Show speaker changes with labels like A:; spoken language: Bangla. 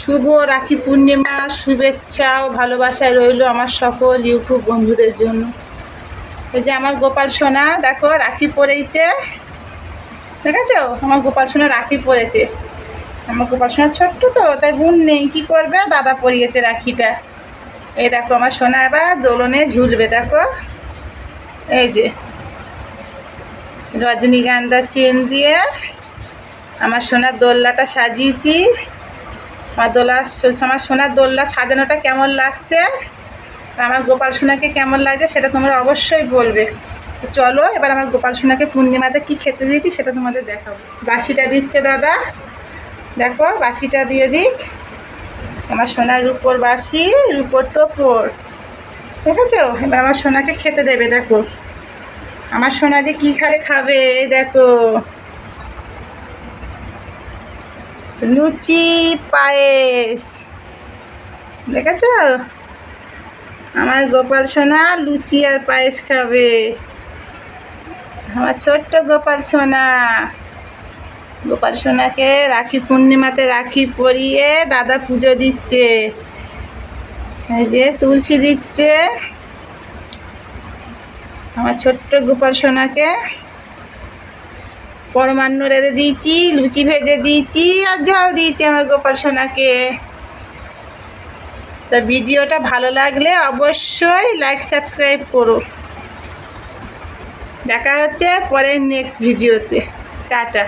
A: শুভ রাখি পূর্ণিমা শুভেচ্ছা ও ভালোবাসায় রইল আমার সকল ইউটিউব বন্ধুদের জন্য। এই যে আমার গোপাল সোনা দেখো রাখি পরেছে, দেখেছো আমার গোপাল সোনা রাখি পরেছে। আমার গোপাল সোনা ছোট্ট তো তাই বোন নেই, কী করবে, দাদা পরিয়েছে রাখিটা। এই দেখো আমার সোনা এবার দোলনে ঝুলবে, দেখো এই যে রজনীগন্ধা চেন দিয়ে আমার সোনার দোলনাটা সাজিয়েছি। আমার সোনার দোলনা সাজানোটা কেমন লাগছে, আমার গোপাল সোনাকে কেমন লাগছে সেটা তোমরা অবশ্যই বলবে। তো চলো এবার আমার গোপাল সোনাকে পূর্ণিমাতে কি খেতে দিয়েছি সেটা তোমাদের দেখাবো। বাসিটা দিচ্ছে দাদা, দেখো বাসিটা দিয়ে দিক। আমার সোনার রূপোর বাসি, রূপোর টোপর, দেখেছো। এবার আমার সোনাকে খেতে দেবে, দেখো আমার সোনা যে কী খাবে, দেখো লুচি পায়েস, দেখেছো আমার গোপাল সোনা লুচি আর পায়েস খাবে। আমার ছোট্ট গোপাল সোনা, গোপাল সোনাকে রাখি পূর্ণিমাতে রাখি পরিয়ে দাদা পুজো দিচ্ছে। এই যে তুলসী দিচ্ছে আমার ছোট্ট গোপাল সোনাকে। পরমান্ন রেঁধে দিয়েছি, লুচি ভেজে দিয়েছি আর জল দিয়েছি আমার গোপাল সোনাকে। তা ভিডিওটা ভালো লাগলে অবশ্যই লাইক সাবস্ক্রাইব করো। দেখা হচ্ছে পরের নেক্সট ভিডিওতে। টাটা।